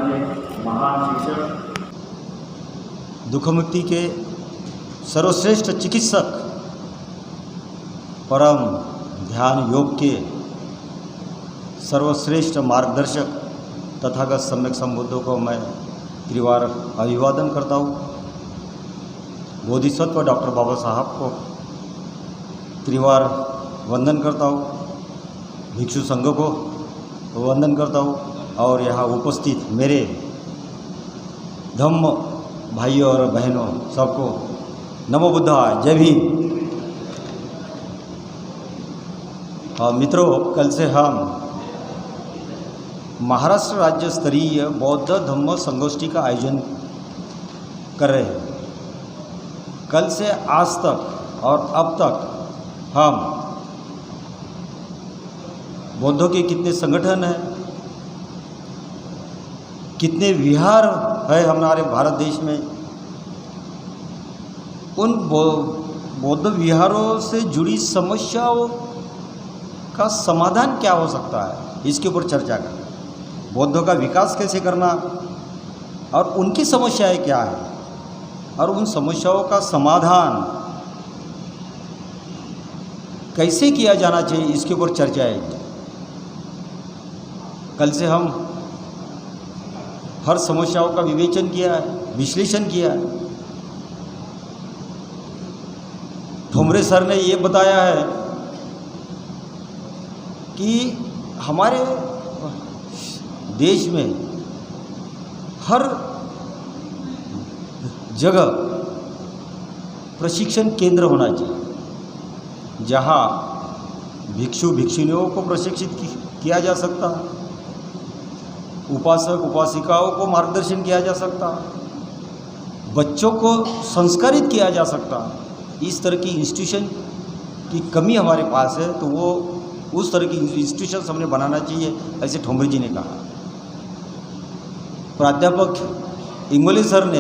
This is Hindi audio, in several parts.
के महान शिक्षक, दुखमुक्ति के सर्वश्रेष्ठ चिकित्सक, परम ध्यान योग के सर्वश्रेष्ठ मार्गदर्शक तथागत सम्यक संबुद्धों को मैं त्रिवार अभिवादन करता हूँ। बोधिसत्व डॉक्टर बाबा साहब को त्रिवार वंदन करता हूँ। भिक्षु संघ को वंदन करता हूँ और यहाँ उपस्थित मेरे धम्म भाइयों और बहनों सबको नमो बुद्धाय, जय भीम। मित्रों, कल से हम महाराष्ट्र राज्य स्तरीय बौद्ध धम्म संगोष्ठी का आयोजन कर रहे हैं। कल से आज तक और अब तक हम बौद्धों के कितने संगठन हैं, कितने विहार है हमारे भारत देश में, उन बौद्ध विहारों से जुड़ी समस्याओं का समाधान क्या हो सकता है, इसके ऊपर चर्चा करें। बौद्धों का विकास कैसे करना और उनकी समस्याएं क्या है और उन समस्याओं का समाधान कैसे किया जाना चाहिए, इसके ऊपर चर्चा है। कल से हम हर समस्याओं का विवेचन किया है, विश्लेषण किया है। ठोमरे सर ने ये बताया है कि हमारे देश में हर जगह प्रशिक्षण केंद्र होना चाहिए, जहाँ भिक्षु भिक्षुणियों को प्रशिक्षित किया जा सकता है, उपासक उपासिकाओं को मार्गदर्शन किया जा सकता है, बच्चों को संस्कारित किया जा सकता है। इस तरह की इंस्टीट्यूशन की कमी हमारे पास है, तो वो उस तरह की इंस्टीट्यूशन हमने बनाना चाहिए, ऐसे ठोमरे जी ने कहा। प्राध्यापक इंगोले सर ने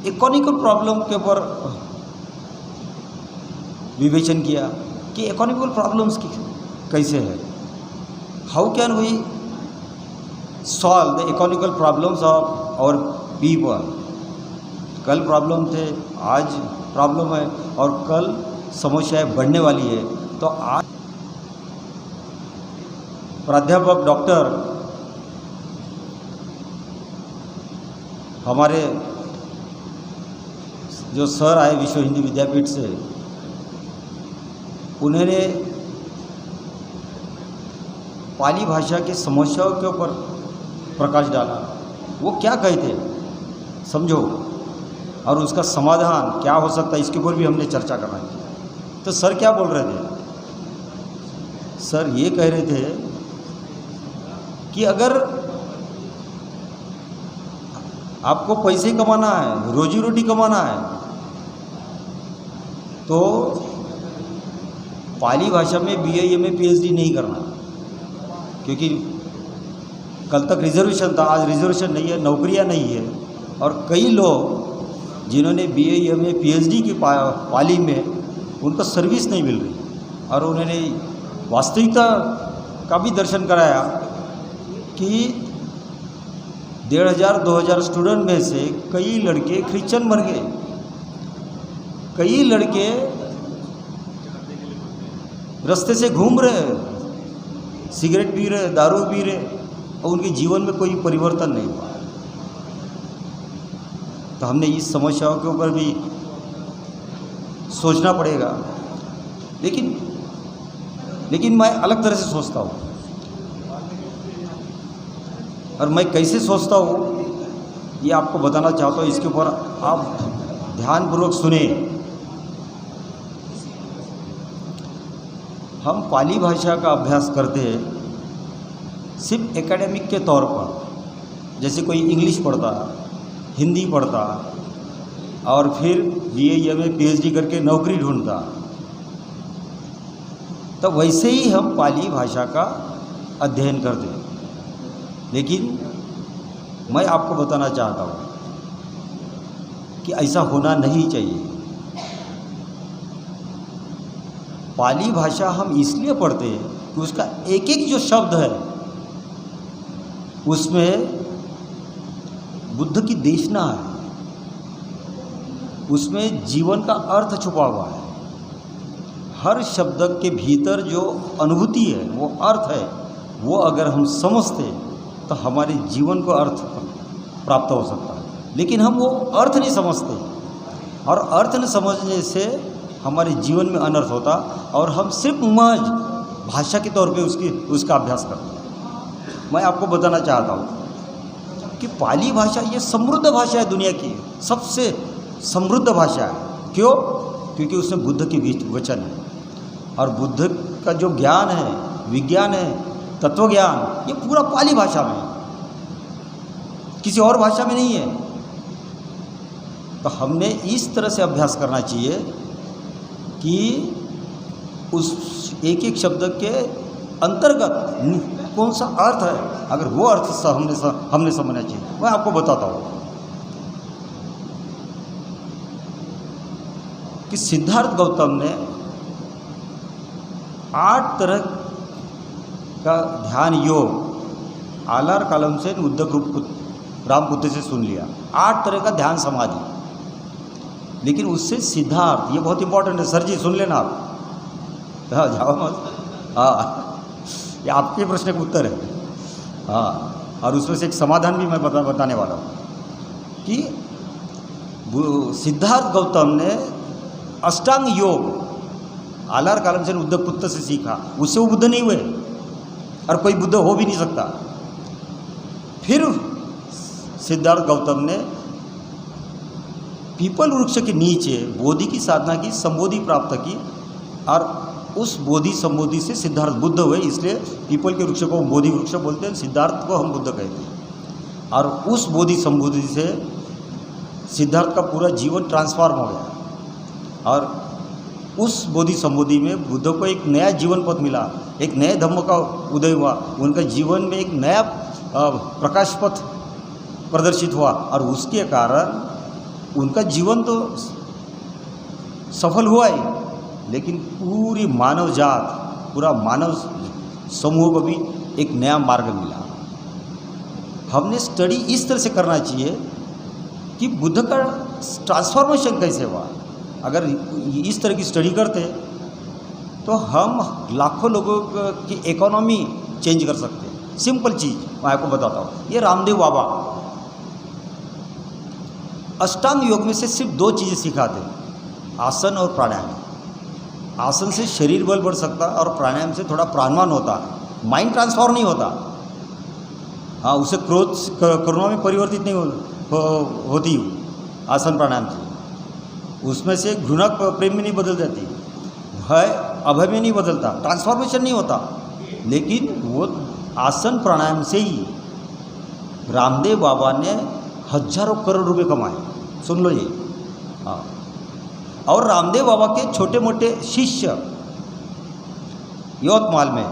इकोनॉमिकल प्रॉब्लम के ऊपर विवेचन किया कि इकोनॉमिकल प्रॉब्लम्स की कैसे है, how can we solve the economical problems of our people. कल प्रॉब्लम थे, आज प्रॉब्लम है और कल समस्याएं बढ़ने वाली है। तो आज प्राध्यापक डॉक्टर हमारे जो सर आए विश्व हिंदी विद्यापीठ से, उन्होंने पाली भाषा की समस्याओं के ऊपर प्रकाश डाला। वो क्या कहते समझो और उसका समाधान क्या हो सकता है, इसके ऊपर भी हमने चर्चा करना है। तो सर क्या बोल रहे थे? सर ये कह रहे थे कि अगर आपको पैसे कमाना है, रोजी रोटी कमाना है, तो पाली भाषा में BA MA PhD नहीं करना, क्योंकि कल तक रिजर्वेशन था, आज रिजर्वेशन नहीं है, नौकरियां नहीं है। और कई लोग जिन्होंने BA MA PhD की पाली में, उनको सर्विस नहीं मिल रही। और उन्होंने वास्तविकता का भी दर्शन कराया कि 1500-2000 स्टूडेंट में से कई लड़के क्रिश्चियन बन गए, कई लड़के रास्ते से घूम रहे, सिगरेट पी रहे, दारू पी रहे और उनके जीवन में कोई परिवर्तन नहीं हुआ। तो हमने इस समस्याओं के ऊपर भी सोचना पड़ेगा। लेकिन मैं अलग तरह से सोचता हूँ, और मैं कैसे सोचता हूँ ये आपको बताना चाहता हूँ। इसके ऊपर आप ध्यानपूर्वक सुने। हम पाली भाषा का अभ्यास करते हैं सिर्फ एकेडमिक के तौर पर, जैसे कोई इंग्लिश पढ़ता, हिंदी पढ़ता और फिर BA MA PhD करके नौकरी ढूंढता, तो वैसे ही हम पाली भाषा का अध्ययन करते हैं। लेकिन मैं आपको बताना चाहता हूँ कि ऐसा होना नहीं चाहिए। पाली भाषा हम इसलिए पढ़ते हैं कि उसका एक एक जो शब्द है उसमें बुद्ध की देशना है, उसमें जीवन का अर्थ छुपा हुआ है। हर शब्द के भीतर जो अनुभूति है, वो अर्थ है, वो अगर हम समझते तो हमारे जीवन को अर्थ प्राप्त हो सकता है। लेकिन हम वो अर्थ नहीं समझते, और अर्थ न समझने से हमारे जीवन में अनर्थ होता, और हम सिर्फ महज भाषा के तौर पे उसका अभ्यास करते हैं। मैं आपको बताना चाहता हूँ कि पाली भाषा ये समृद्ध भाषा है, दुनिया की सबसे समृद्ध भाषा है। क्यों? क्योंकि उसमें बुद्ध के वचन है, और बुद्ध का जो ज्ञान है, विज्ञान है, तत्व ज्ञान, ये पूरा पाली भाषा में है, किसी और भाषा में नहीं है। तो हमने इस तरह से अभ्यास करना चाहिए कि उस एक एक शब्द के अंतर्गत कौन सा अर्थ है, अगर वो अर्थ हमने समझना चाहिए। मैं आपको बताता हूँ कि सिद्धार्थ गौतम ने 8 तरह का ध्यान योग आलार कालम से उद्धव रामपुत्र से सुन लिया। 8 तरह का ध्यान समाधि, लेकिन उससे सिद्धार्थ, ये बहुत इंपॉर्टेंट है सर जी, सुन लेना आप। हाँ, जाओ मत। हाँ, ये आपके प्रश्न का उत्तर है। हाँ, और उसमें से एक समाधान भी मैं बताने वाला हूँ कि सिद्धार्थ गौतम ने अष्टांग योग आलार कालम से उद्धव पुत्र से सीखा। उससे वो बुद्ध नहीं हुए, और कोई बुद्ध हो भी नहीं सकता। फिर सिद्धार्थ गौतम ने पीपल वृक्ष के नीचे बोधि की साधना की, संबोधि प्राप्त की, और उस बोधि संबोधि से सिद्धार्थ बुद्ध हुए। इसलिए पीपल के वृक्ष को बोधि वृक्ष बोलते हैं, सिद्धार्थ को हम बुद्ध कहते हैं। और उस बोधि संबोधि से सिद्धार्थ का पूरा जीवन ट्रांसफॉर्म हो गया, और उस बोधि संबोधि में बुद्ध को एक नया जीवन पथ मिला, एक नए धम्म का उदय हुआ, उनका जीवन में एक नया प्रकाश पथ प्रदर्शित हुआ, और उसके कारण उनका जीवन तो सफल हुआ ही, लेकिन पूरी मानव जात, पूरा मानव समूह को भी एक नया मार्ग मिला। हमने स्टडी इस तरह से करना चाहिए कि बुद्ध का ट्रांसफॉर्मेशन कैसे हुआ। अगर इस तरह की स्टडी करते तो हम लाखों लोगों की इकोनॉमी चेंज कर सकते हैं। सिंपल चीज़ मैं आपको बताता हूँ। ये रामदेव बाबा अष्टांग योग में से सिर्फ 2 चीज़ें सिखाते, आसन और प्राणायाम। आसन से शरीर बल बढ़ सकता, और प्राणायाम से थोड़ा प्राणवान होता, माइंड ट्रांसफॉर्म नहीं होता। हाँ, उसे क्रोध करुणा में परिवर्तित नहीं होती आसन प्राणायाम से। उसमें से घृणा प्रेम में नहीं बदल जाती, भय अभय में नहीं बदलता, ट्रांसफॉर्मेशन नहीं होता। लेकिन वो आसन प्राणायाम से ही रामदेव बाबा ने हजारों करोड़ रुपए कमाए। सुन लो ये। हाँ, और रामदेव बाबा के छोटे मोटे शिष्य यवतमाल में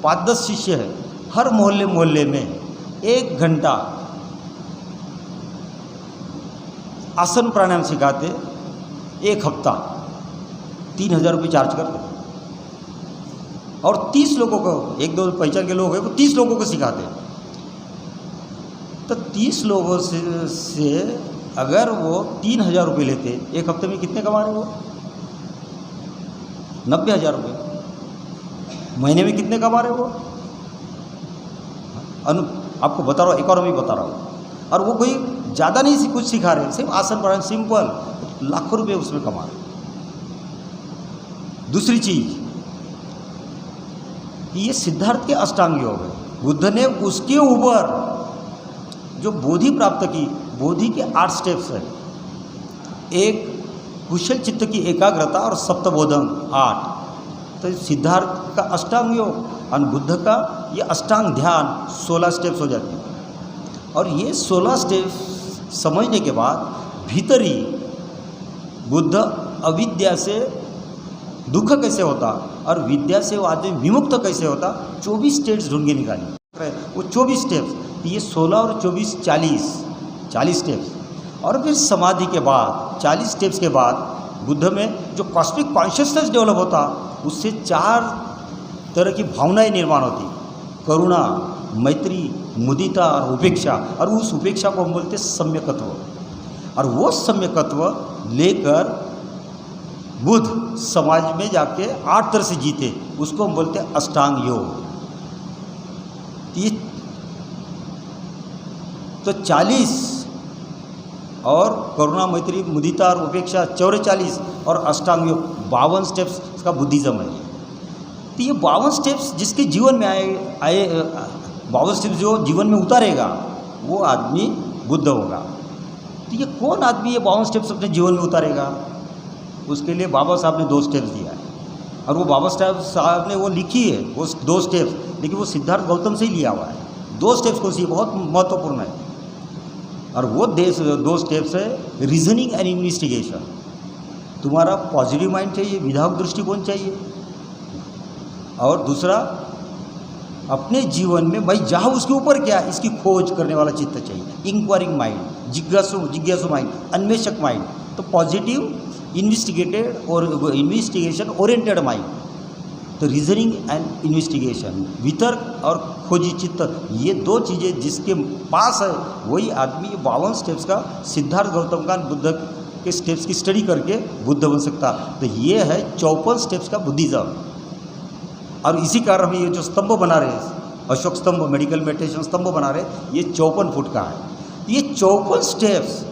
5-10 शिष्य हैं, हर मोहल्ले मोहल्ले में 1 घंटा आसन प्राणायाम सिखाते। 1 हफ्ता 3000 रुपये चार्ज करते, और 30 लोगों को, 1-2 पहचान के लोग हैं, वो 30 लोगों को सिखाते। तो 30 लोगों से अगर वो 3000 रुपये लेते, 1 हफ्ते में कितने कमा रहे वो? 90,000 रुपये। महीने में कितने कमा रहे वो? आपको बता रहा हूँ, इकोनॉमी बता रहा हूँ। और वो कोई ज़्यादा नहीं कुछ सिखा रहे, सिर्फ आसन प्राणायाम सिंपल, लाखों रुपये उसमें कमा रहे। दूसरी चीज़ कि ये सिद्धार्थ के अष्टांग योग है। बुद्ध ने उसके ऊपर जो बोधि प्राप्त की, बोधि के 8 स्टेप्स हैं। एक कुशल चित्त की एकाग्रता और सप्तबोधन 8। तो सिद्धार्थ का अष्टांग योग और बुद्ध का ये अष्टांग ध्यान 16 स्टेप्स हो जाते हैं। और ये 16 स्टेप्स समझने के बाद भीतर ही बुद्ध अविद्या से दुख कैसे होता और विद्या से वो आदमी विमुक्त कैसे होता, 24 स्टेप्स ढूंढ के निकाली। वो 24 स्टेप्स, ये 16 और 24 40 स्टेप्स। और फिर समाधि के बाद 40 स्टेप्स के बाद बुद्ध में जो कॉस्मिक कॉन्शियसनेस डेवलप होता, उससे 4 तरह की भावनाएं निर्माण होती, करुणा, मैत्री, मुदिता और उपेक्षा, और उस उपेक्षा को हम बोलते हैं सम्यकत्व। और वो सम्यकत्व लेकर बुद्ध समाज में जाके 8 तरह से जीते, उसको हम बोलते हैं अष्टांग योग। तो 40 और करुणा, मैत्री, मुदिता और उपेक्षा 44 और अष्टांग योग 52 स्टेप्स का बुद्धिज़्म है। तो ये 52 स्टेप्स जिसके जीवन में आए 52 स्टेप्स जो जीवन में उतारेगा वो आदमी बुद्ध होगा। तो ये कौन आदमी ये 52 स्टेप्स अपने जीवन में उतारेगा? उसके लिए बाबा साहब ने 2 स्टेप्स दिया है, और वो बाबा साहब ने वो लिखी है वो 2 स्टेप्स, लेकिन वो सिद्धार्थ गौतम से ही लिया हुआ है। 2 स्टेप्स कौन सी बहुत महत्वपूर्ण है, और वो 2 स्टेप्स है रीजनिंग एंड इन्वेस्टिगेशन। तुम्हारा पॉजिटिव माइंड चाहिए, विधायक दृष्टिकोण चाहिए, और दूसरा अपने जीवन में भाई जहाँ उसके ऊपर क्या इसकी खोज करने वाला चित्त चाहिए, इंक्वायरिंग माइंड, जिज्ञासु माइंड, अन्वेषक माइंड। तो पॉजिटिव इन्वेस्टिगेटेड और इन्वेस्टिगेशन ओरिएंटेड माइंड। तो रीजनिंग एंड इन्वेस्टिगेशन, वितर्क और खोजी चित्त, ये 2 चीज़ें जिसके पास है वही आदमी 52 स्टेप्स का, सिद्धार्थ गौतम का बुद्ध के स्टेप्स की स्टडी करके बुद्ध बन सकता। तो ये है 54 स्टेप्स का बुद्धिज़्म। और इसी कारण हम ये जो स्तंभ बना रहे हैं, अशोक स्तंभ, मेडिकल मेडिटेशन स्तंभ बना रहे, ये 54 फुट का है। ये 54 स्टेप्स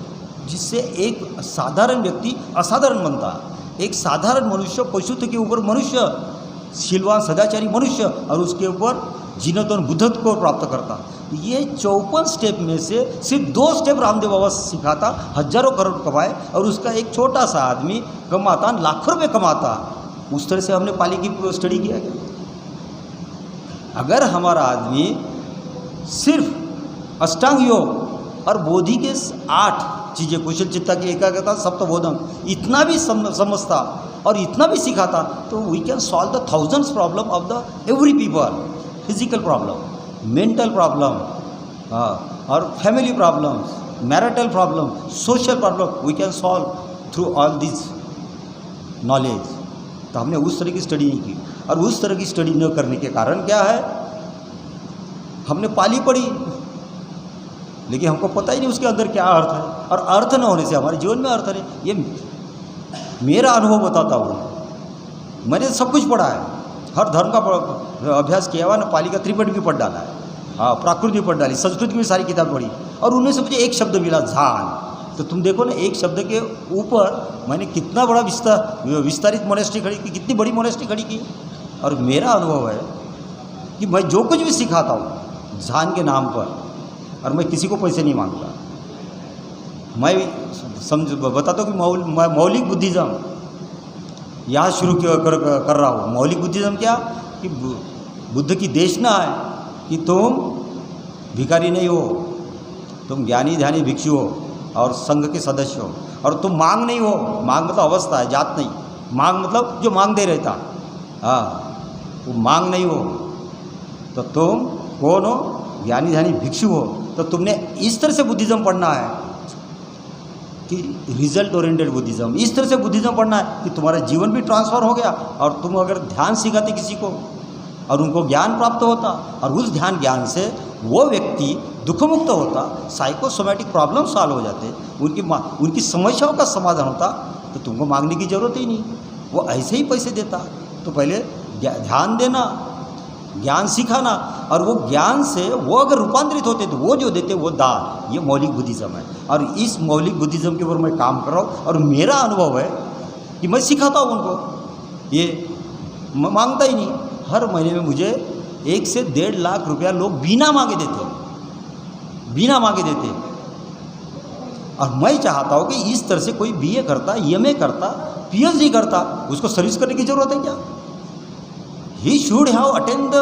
जिससे एक साधारण व्यक्ति असाधारण बनता, एक साधारण मनुष्य पशुत्व के ऊपर मनुष्य, शीलवान सदाचारी मनुष्य, और उसके ऊपर जीनत और बुद्धत्व को प्राप्त करता। ये 54 स्टेप में से सिर्फ 2 स्टेप रामदेव बाबा सिखाता, हजारों करोड़ कमाए, और उसका एक छोटा सा आदमी कमाता लाखों रुपये कमाता। उस तरह से हमने पाली की स्टडी किया गया। अगर हमारा आदमी सिर्फ अष्टांग योग और बोधि के 8 चीज़ें, कुशल चित्ता की एकाग्रता, सप्तबोधन, इतना भी समझता और इतना भी सिखाता, तो we can solve the thousands problem of the every people. Physical problem, mental problem, और family problems, marital problem, social problem, we can solve through all this knowledge. तो हमने उस तरह की स्टडी नहीं की, और उस तरह की स्टडी न करने के कारण क्या है, हमने पाली पढ़ी लेकिन हमको पता ही नहीं उसके अंदर क्या अर्थ है, और अर्थ न होने से हमारे जीवन में अर्थ नहीं। ये मेरा अनुभव बताता हूँ। मैंने सब कुछ पढ़ा है, हर धर्म का अभ्यास किया हुआ ना, पाली का त्रिपट भी पढ़ डाला है, हाँ, प्राकृत भी पढ़ डाली, संस्कृत की भी सारी किताब पढ़ी, और उनमें से मुझे एक शब्द मिला, झान। तो तुम देखो ना, एक शब्द के ऊपर मैंने कितना बड़ा विस्तारित मोनेस्ट्री खड़ी की, कितनी बड़ी मोनेस्ट्री खड़ी की। और मेरा अनुभव है कि मैं जो कुछ भी सिखाता हूँ झान के नाम पर, और मैं किसी को पैसे नहीं मांगता। मैं बताता हूँ कि मौलिक बुद्धिज़्म यहाँ शुरू कर रहा हूँ। मौलिक बुद्धिज़्म क्या, कि बुद्ध की देशना है कि तुम भिखारी नहीं हो, तुम ज्ञानी ध्यानी भिक्षु हो और संघ के सदस्य हो, और तुम मांग नहीं हो। मांग मतलब अवस्था है, जात नहीं। मांग मतलब जो मांगते रहता, हाँ, वो मांग नहीं हो। तो तुम कौन हो? ज्ञानी ध्यानी भिक्षु हो। तो तुमने इस तरह से बुद्धिज़्म पढ़ना है कि रिजल्ट ओरिएंटेड बुद्धिज़्म, इस तरह से बुद्धिज़्म पढ़ना है कि तुम्हारा जीवन भी ट्रांसफर हो गया, और तुम अगर ध्यान सिखाते किसी को और उनको ज्ञान प्राप्त होता, और उस ज्ञान से वो व्यक्ति दुखमुक्त होता, साइकोसोमैटिक प्रॉब्लम सॉल्व हो जाते, उनकी समस्याओं का समाधान होता, तो तुमको मांगने की ज़रूरत ही नहीं, वो ऐसे ही पैसे देता। तो पहले ध्यान देना, ज्ञान सिखाना, और वो ज्ञान से वो अगर रूपांतरित होते तो वो जो देते वो दान। ये मौलिक बुद्धिज़्म है, और इस मौलिक बुद्धिज़्म के ऊपर मैं काम कर रहा हूँ। और मेरा अनुभव है कि मैं सिखाता हूँ उनको, ये मांगता ही नहीं। हर महीने में मुझे 1 से 1.5 लाख रुपया लोग बिना मांगे देते, बिना मांगे देते। और मैं चाहता हूँ कि इस तरह से कोई BA करता, MA करता, PhD करता, उसको सर्विस करने की ज़रूरत है क्या? He should have attend the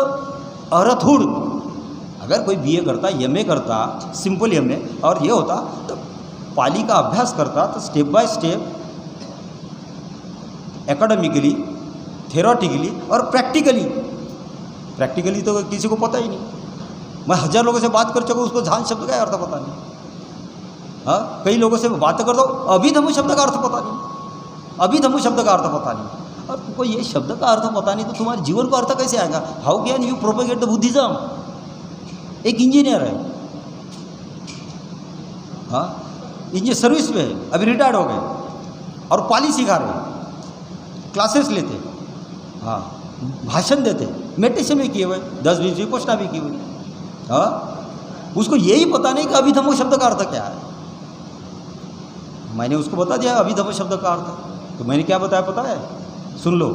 arhathood. अगर कोई BA करता, MA करता, सिंपल MA, और ये होता तो पाली का अभ्यास करता, तो step by step academically, theoretically और प्रैक्टिकली तो किसी को पता ही नहीं। मैं 1000 लोगों से बात कर चुका, उसको झान शब्द का अर्थ पता नहीं। हाँ, कई लोगों से बात करता हूँ, अभिधम्म शब्द का अर्थ पता नहीं, अभिधम्म शब्द का अर्थ पता नहीं। और तुमको ये शब्द का अर्थ पता नहीं तो तुम्हारे जीवन का अर्थ कैसे आएगा? How can you propagate the Buddhism? एक इंजीनियर है, हाँ इंजीनियर सर्विस में है, अभी रिटायर्ड हो गए और पाली सिखा रहे, क्लासेस लेते, हाँ भाषण देते, मेडिटेशन भी किए हुए, 10-20 विपश्यना भी की हुई, हाँ उसको यही पता नहीं कि अभिधम्म शब्द का अर्थ क्या है। मैंने उसको बता दिया अभिधम्म शब्द का अर्थ, तो मैंने क्या बताया पता है, सुन लो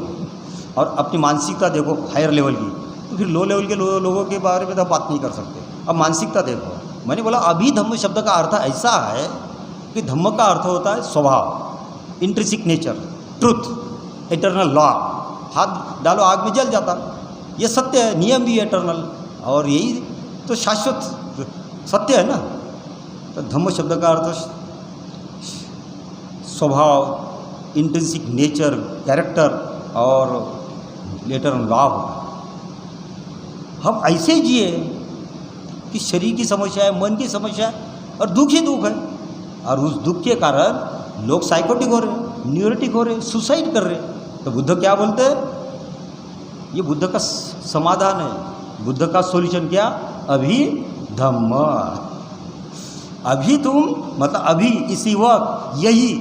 और अपनी मानसिकता देखो हायर लेवल की, तो फिर लो लेवल के लोगों के बारे में तो बात नहीं कर सकते। अब मानसिकता देखो, मैंने बोला अभिधम्म शब्द का अर्थ ऐसा है कि धम्म का अर्थ होता है स्वभाव, intrinsic nature, truth, eternal law. हाथ डालो आग में जल जाता, ये सत्य है, नियम भी है इटर्नल, और यही तो शाश्वत सत्य है ना। तो धम्म शब्द का अर्थ स्वभाव, इंट्रिंसिक नेचर, कैरेक्टर और इटर्नल लॉ होता है। हम ऐसे जिए कि शरीर की समस्या है, मन की समस्या है और दुख ही दुख है, और उस दुख के कारण लोग साइकोटिक हो रहे, न्यूरोटिक हो रहे, सुसाइड कर रहे। तो बुद्ध क्या बोलते हैं, ये बुद्ध का समाधान है, बुद्ध का सॉल्यूशन क्या, अभी धम्म। अभी तुम मतलब अभी इसी वक्त यही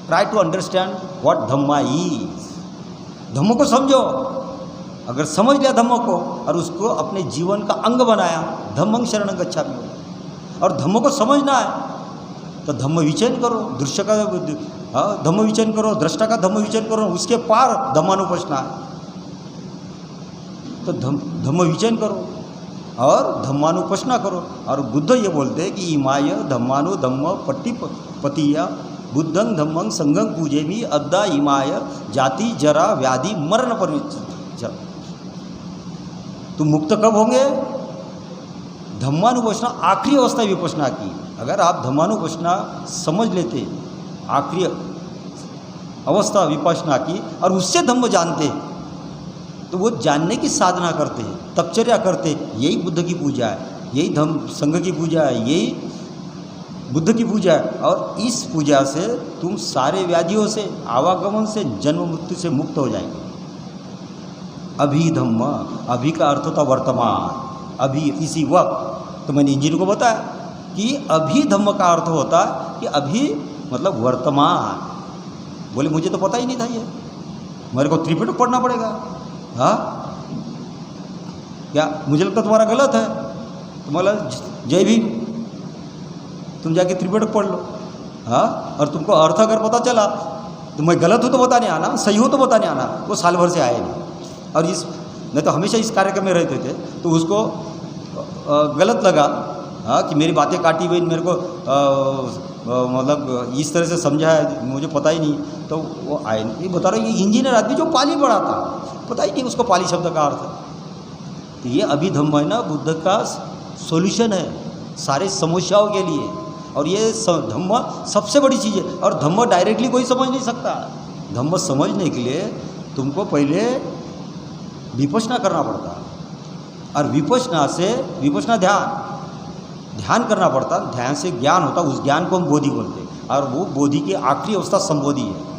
try to understand what dhamma is. धम्म को समझो, अगर समझ लिया धम्म को और उसको अपने जीवन का अंग बनाया, धम्मं शरणं गच्छामि। और धम्म को समझना है तो धम्म विचयन करो, दृश्य का धम्म विचयन करो, दृष्टा का धम्म विचयन करो, उसके पार धम्मानुपश्यना है। तो धम्म विचयन करो और धम्मानुपश्यना करो। और बुद्ध ये बोलते हैं कि इमाय धम्मानु धम्म पट्टी पतिया बुद्धं धम्मं संघं पूजेमि अद्दा इमाय जाति जरा व्याधि मरण परिचय। तुम मुक्त कब होंगे, धम्मानुपश्यना आखिरी अवस्था विपश्यना की। अगर आप धम्मानुपश्यना समझ लेते, आखिरी अवस्था विपश्यना की, और उससे धम्म जानते, तो वो जानने की साधना करते, तपचर्या करते, यही बुद्ध की पूजा है, यही धम्म संघ की पूजा है, यही बुद्ध की पूजा है। और इस पूजा से तुम सारे व्याधियों से, आवागमन से, जन्म मृत्यु से मुक्त हो जाएंगे। अभी धम्म, अभी का अर्थ होता वर्तमान, अभी इसी वक्त। तो मैंने इंजीनियर को बताया कि अभी धम्म का अर्थ होता है कि अभी मतलब वर्तमान। बोले मुझे तो पता ही नहीं था ये, मेरे को त्रिपिटक पढ़ना पड़ेगा। हाँ क्या मुझे लगता तुम्हारा गलत है, तो बोला जय भीम, तुम जाके त्रिपिटक पढ़ लो। हाँ और तुमको अर्थ अगर पता चला तो मैं गलत हूँ तो बताने आना, सही हो तो बताने आना। वो साल भर से आए नहीं, और इस नहीं तो हमेशा इस कार्यक्रम में रहते थे, तो उसको गलत लगा, हाँ कि मेरी बातें काटी हुई, मेरे को मतलब इस तरह से समझा है, मुझे पता ही नहीं। तो वो आए नहीं। ये बता रहा हूँ, ये इंजीनियर आदमी जो पाली पढ़ा था, पता ही नहीं उसको पाली शब्द का अर्थ। तो ये अभी धम्म है ना, बुद्ध का सॉल्यूशन है सारे समस्याओं के लिए। और ये धम्म सबसे बड़ी चीज़ है, और धम्म डायरेक्टली कोई समझ नहीं सकता। धम्म समझने के लिए तुमको पहले विपश्यना करना पड़ता, और विपश्यना से विपश्यना ध्यान करना पड़ता, ध्यान से ज्ञान होता, उस ज्ञान को हम बोधि बोलते हैं। और वो बोधि की आखिरी अवस्था संबोधि है,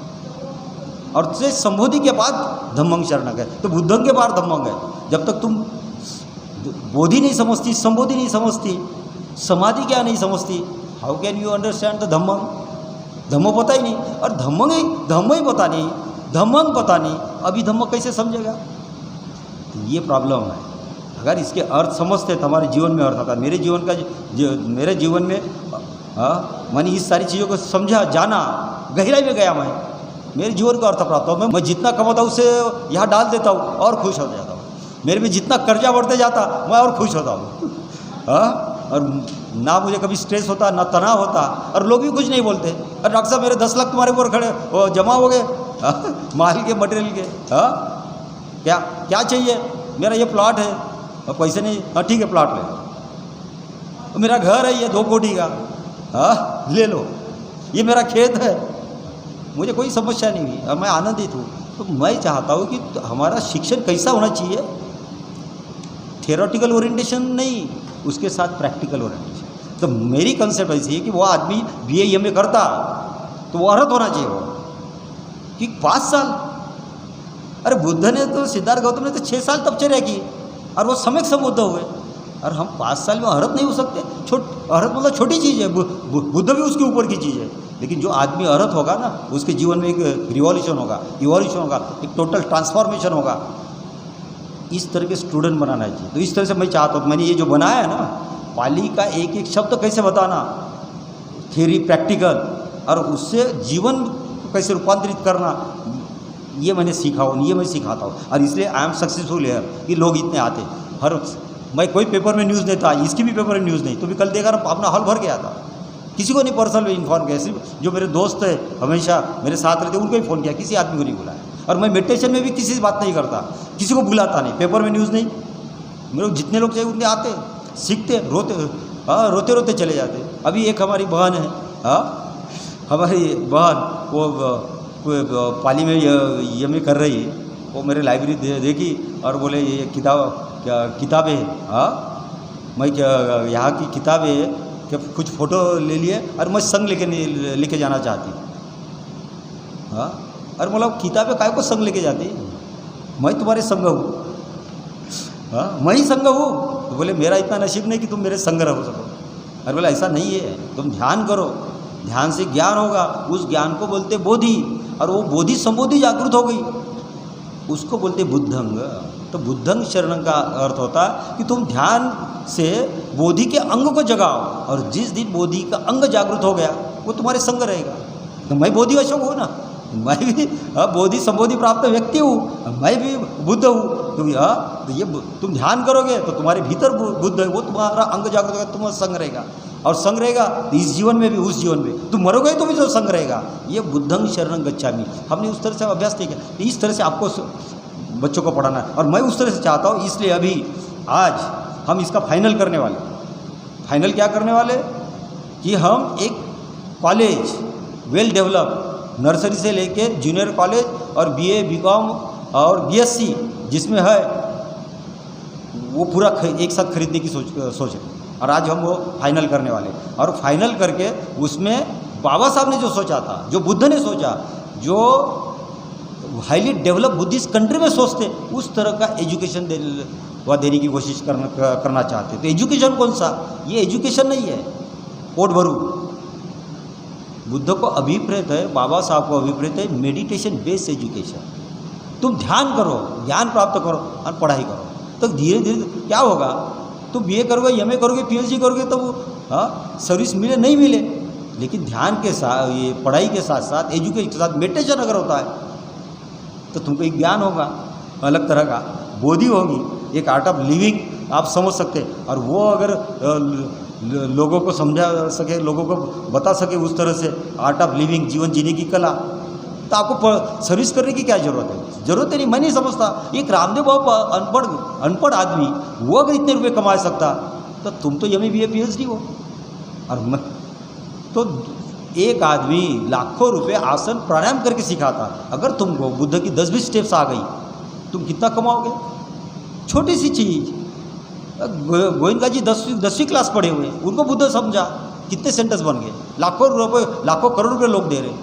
और से संबोधि के बाद धम्मं शरणं गए। तो बुद्धं के बाद धम्मं गए। जब तक तुम बोधि नहीं समझती, संबोधि नहीं समझती, समाधि क्या नहीं समझती, how can you understand the dhamma. धम्म पता ही नहीं, और धम्म ही पता नहीं, धम्मं पता नहीं, अभी धम्म कैसे समझेगा। तो ये प्रॉब्लम है। अगर इसके अर्थ समझते तो हमारे जीवन में अर्थ आता। मेरे जीवन में मैंने इस सारी चीज़ों को समझा, जाना, गहराई में गया। मैं मेरे जीवन का अर्थ प्राप्त हो, मैं जितना कमाता हूँ उसे यहाँ डाल देता हूँ और खुश हो जाता हूँ। मेरे में जितना कर्जा बढ़ते जाता मैं और खुश होता हूँ। और ना मुझे कभी स्ट्रेस होता, ना तनाव होता, और लोग भी कुछ नहीं बोलते। और डॉक्टर साहब मेरे 10 लाख तुम्हारे ऊपर खड़े वो जमा हो गए, माल के मटेरियल के। क्या चाहिए, मेरा ये प्लॉट है और पैसे नहीं, हाँ ठीक है प्लॉट ले लो। तो मेरा घर है ये 2 कोटी का, हाँ ले लो। ये मेरा खेत है, मुझे कोई समस्या नहीं हुई और मैं आनंदित हूँ। तो मैं चाहता हूँ कि हमारा शिक्षण कैसा होना चाहिए, थियोरेटिकल ओरिएंटेशन नहीं, उसके साथ प्रैक्टिकल ओरिएंटेशन। तो मेरी कंसेप्ट ऐसी है कि वो आदमी BA MA करता तो वो अर्हत होना चाहिए वो कि 5 साल। अरे बुद्ध ने तो, सिद्धार्थ गौतम ने तो 6 साल तपचर्या की और वो सम्यक संबुद्ध हुए। और हम 5 साल में अरहत नहीं हो सकते। अरहत मतलब छोटी चीज़ है, बुद्ध भी उसके ऊपर की चीज़ है। लेकिन जो आदमी अरहत होगा ना, उसके जीवन में एक रिवॉल्यूशन होगा, इवोल्यूशन होगा, एक टोटल ट्रांसफॉर्मेशन होगा। इस तरह के स्टूडेंट बनाना चाहिए। तो इस तरह से मैं चाहता हूँ, मैंने ये जो बनाया है ना, पाली का एक एक शब्द कैसे बताना, थ्योरी प्रैक्टिकल, और उससे जीवन को कैसे रूपांतरित करना, ये मैंने सीखा हूँ, ये मैं सिखाता हूँ। और इसलिए आई एम सक्सेसफुल हेयर कि लोग इतने आते। हर मैं कोई पेपर में न्यूज़ नहीं था, इसकी भी पेपर में न्यूज़ नहीं, तो भी कल देखा ना अपना हॉल भर गया था। किसी को नहीं पर्सनल इन्फॉर्म किया, सिर्फ जो मेरे दोस्त है हमेशा मेरे साथ रहते उनको ही फ़ोन किया, किसी आदमी को नहीं बुलाया। और मैं मेडिटेशन में भी किसी से बात नहीं करता, किसी को बुलाता नहीं, पेपर में न्यूज़ नहीं। मेरे जितने लोग चाहिए उतने आते, सीखते, रोते रोते चले जाते। अभी एक हमारी बहन है, हमारी बहन वो पाली में ये कर रही है, वो मेरे लाइब्रेरी देखी और बोले ये किताबें, मैं क्या यहाँ की किताबें क्या कुछ फ़ोटो ले लिए और मैं संग लेके जाना चाहती। और बोला किताबें काय को संग लेके जाती, मैं तुम्हारे संग हूँ, मैं ही संग हूँ। तो बोले मेरा इतना नसीब नहीं कि तुम मेरे संग रहो सको। अरे बोला ऐसा नहीं है, तुम ध्यान करो, ध्यान से ज्ञान होगा, उस ज्ञान को बोलते बोधि, और वो बोधि संबोधि जागृत हो गई, उसको बोलते बुद्धंग। तो बुद्धंग शरणं का अर्थ होता है कि तुम ध्यान से बोधि के अंग को जगाओ, और जिस दिन बोधि का अंग जागृत हो गया वो तुम्हारे संग रहेगा। तो मैं बोधि अशोक हूँ ना, मैं भी बोधि संबोधि प्राप्त व्यक्ति हूँ, मैं भी बुद्ध हूँ। तो ये तुम ध्यान करोगे तो तुम्हारे भीतर बुद्ध है, वो तुम्हारा अंग जागृत होगा, तुम्हारा संग रहेगा, और संग रहेगा इस जीवन में भी उस जीवन में, तुम मरोगे तो भी जो संग रहेगा। ये बुद्धंग शरणं गच्छामि, हमने उस तरह से अभ्यास नहीं किया। इस तरह से आपको बच्चों को पढ़ाना है, और मैं उस तरह से चाहता हूँ। इसलिए अभी आज हम इसका फाइनल करने वाले। फाइनल क्या करने वाले कि हम एक कॉलेज वेल डेवलप, नर्सरी से लेके जूनियर कॉलेज और बीए, बीकॉम और बीएससी जिसमें है, वो पूरा एक साथ खरीदने की सोच है। और आज हम वो फाइनल करने वाले, और फाइनल करके उसमें बाबा साहब ने जो सोचा था, जो बुद्ध ने सोचा, जो हाईली डेवलप बुद्धिस्ट कंट्री में सोचते, उस तरह का एजुकेशन देने की कोशिश करना चाहते। तो एजुकेशन कौन सा, ये एजुकेशन नहीं है पोट भरू। बुद्ध को अभिप्रेत है, बाबा साहब को अभिप्रेत है मेडिटेशन बेस्ड एजुकेशन। तुम ध्यान करो, ज्ञान प्राप्त करो और पढ़ाई करो, तो धीरे धीरे क्या होगा, तुम बीए करोगे, एमए करोगे, पीएचडी करोगे, तो सर्विस मिले नहीं मिले, लेकिन ध्यान के साथ, ये पढ़ाई के साथ साथ, एजुकेशन के साथ मेडिटेशन अगर होता है तो तुमको एक ज्ञान होगा, अलग तरह का बोधि होगी, एक आर्ट ऑफ लिविंग आप समझ सकते। और वो अगर लोगों को समझा सके, लोगों को बता सके उस तरह से आर्ट ऑफ लिविंग, जीवन जीने की कला, तो आपको सर्विस करने की क्या ज़रूरत है? ज़रूरत है नहीं। मैं नहीं समझता एक रामदेव बाबा अनपढ़ आदमी, वो अगर इतने रुपए कमा सकता, तो तुम तो एमए बीए पीएचडी हो, और मैं तो एक आदमी लाखों रुपए आसन प्राणायाम करके सिखाता। अगर तुमको बुद्ध की 10-20 स्टेप्स आ गई, तुम कितना कमाओगे? छोटी सी चीज़। गोविंदा जी 10वीं क्लास पढ़े हुए, उनको बुद्ध समझा, कितने सेंटेंस बन गए, लाखों रुपए, लाखों करोड़ रुपए लोग दे रहे।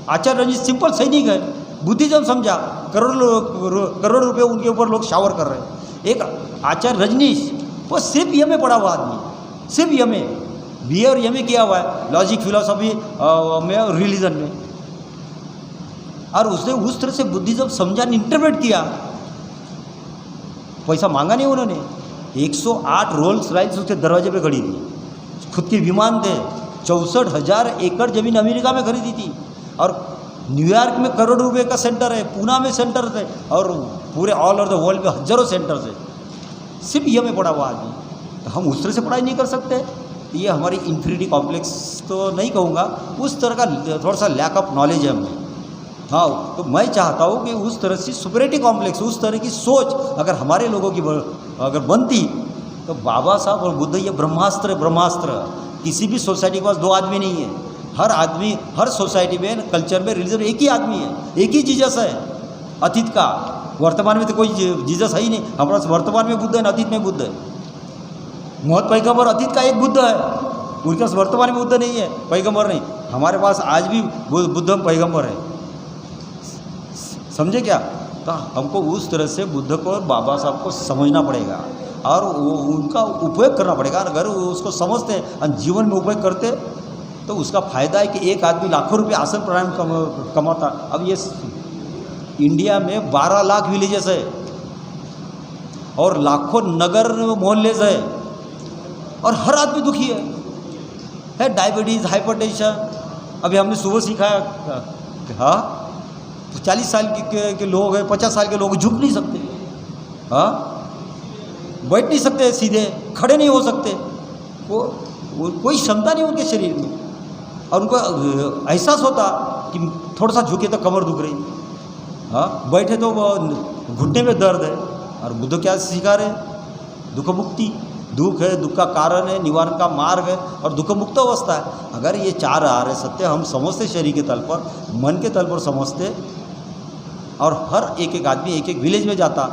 आचार्य रंजीत सिंपल सैनिक है, बुद्धिज्म समझा, करोड़ रुपए उनके ऊपर लोग शावर कर रहे। एक आचार्य रजनीश, वो सिर्फ एमए पढ़ा हुआ आदमी, सिर्फ एमए, बीए और एमए किया हुआ है लॉजिक, फिलोसफी में और रिलीजन में, और उसने उस तरह से बुद्धिज्म समझा, इंटरप्रेट किया। पैसा मांगा नहीं उन्होंने, 108 रोल्स रॉयल्स उसके दरवाजे पे खड़ी थी, खुद के विमान थे, 64,000 एकड़ जमीन अमेरिका में खरीदी थी, और न्यूयॉर्क में करोड़ रुपए का सेंटर है, पूना में सेंटर है, और पूरे ऑल ओवर द वर्ल्ड में हजारों सेंटर्स है, सिर्फ ये में पढ़ा हुआ आदमी। तो हम उस तरह से पढ़ाई नहीं कर सकते। ये हमारी इंफीरियरिटी कॉम्प्लेक्स तो नहीं कहूँगा, उस तरह का थोड़ा सा लैक ऑफ नॉलेज है हमें। हाँ, तो मैं चाहता हूँ कि उस तरह से सुपरियरिटी कॉम्प्लेक्स, उस तरह की सोच अगर हमारे लोगों की अगर बनती, तो बाबा साहब और बुद्ध ये ब्रह्मास्त्र, ब्रह्मास्त्र। किसी भी सोसाइटी के पास दो आदमी नहीं है, हर आदमी, हर सोसाइटी में, कल्चर में, रिलीजन एक ही आदमी है, एक ही जीसस है। अतीत का, वर्तमान में तो कोई जीसस है ही नहीं। हमारे पास वर्तमान में बुद्ध है, अतीत में बुद्ध है। मोहम्मद पैगंबर अतीत का एक बुद्ध है, उनके पास वर्तमान में बुद्ध नहीं है, पैगंबर नहीं। हमारे पास आज भी बुद्ध पैगंबर है, समझे क्या? तो हमको उस तरह से बुद्ध को और बाबा साहब को समझना पड़ेगा। और उनका उपयोग करना पड़ेगा। अगर वो उसको समझते हैं और जीवन में उपयोग करते तो उसका फ़ायदा है कि एक आदमी लाखों रुपए आसन प्राणायाम कमाता। अब ये इंडिया में 12 लाख विलेजेस है और लाखों नगर मोहल्ले है और हर आदमी दुखी है डायबिटीज़, हाइपरटेंशन। अभी हमने सुबह सीखा है, हाँ 40 साल के लोग हैं, 50 साल के लोग झुक नहीं सकते, हाँ बैठ नहीं सकते, सीधे खड़े नहीं हो सकते, वो कोई क्षमता नहीं उनके शरीर में। और उनको एहसास होता कि थोड़ा सा झुके तो कमर दुख रही, हाँ बैठे तो घुटने में दर्द है। और बुद्ध क्या सिखा रहे? दुख मुक्ति। दुख है, दुख का कारण है, निवारण का मार्ग है और दुख मुक्त अवस्था है। अगर ये 4 आर्य सत्य हम समझते, शरीर के तल पर, मन के तल पर समझते और हर एक आदमी एक विलेज में जाता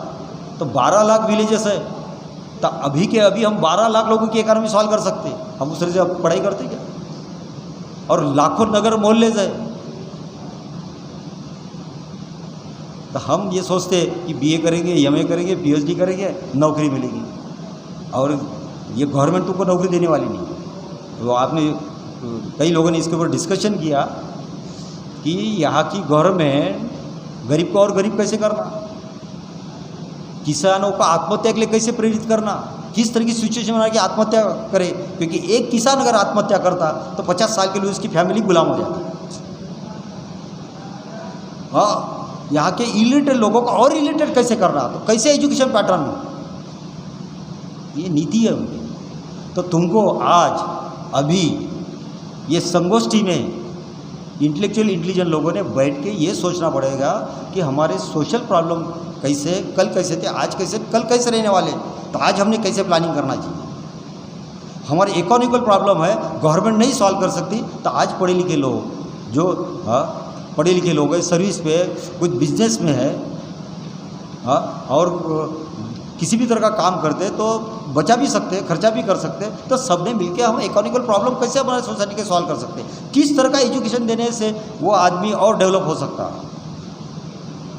तो 12 लाख विलेजेस है। तो अभी के अभी हम 12 लाख लोगों की इकोनॉमी सॉल्व कर सकते। हम दूसरे से पढ़ाई करते क्या? और लाखों नगर मोहल्ले है। तो हम ये सोचते कि बीए करेंगे, एमए करेंगे, पीएचडी करेंगे, नौकरी मिलेगी। और ये गवर्नमेंट तुमको नौकरी देने वाली नहीं। तो आपने कई लोगों ने इसके ऊपर डिस्कशन किया कि यहाँ की गवर्नमेंट गरीब को और गरीब कैसे करना, किसानों को आत्महत्या के लिए कैसे प्रेरित करना, किस तरह की सिचुएशन बना के आत्महत्या करे। क्योंकि एक किसान अगर आत्महत्या करता तो 50 साल के लिए उसकी फैमिली गुलाम हो जाती। हाँ, यहाँ के इलिटरेट लोगों को और इलिटरेट कैसे करना, तो कैसे एजुकेशन पैटर्न में, ये नीति है उनकी। तो तुमको आज अभी ये संगोष्ठी में इंटेलेक्चुअल इंटेलिजेंट लोगों ने बैठ के ये सोचना पड़ेगा कि हमारे सोशल प्रॉब्लम कैसे, कल कैसे थे, आज कैसे, कल कैसे रहने वाले, तो आज हमने कैसे प्लानिंग करना चाहिए। हमारी इकोनॉमिकल प्रॉब्लम है, गवर्नमेंट नहीं सॉल्व कर सकती, तो आज पढ़े लिखे लोग जो पढ़े लिखे लोग हैं, सर्विस पे, कुछ बिजनेस में है, और किसी भी तरह का काम करते तो बचा भी सकते, खर्चा भी कर सकते। तो सब ने मिलकर हम इकोनॉमिकल प्रॉब्लम कैसे हमारे सोसाइटी के सॉल्व कर सकते, किस तरह का एजुकेशन देने से वो आदमी और डेवलप हो सकता,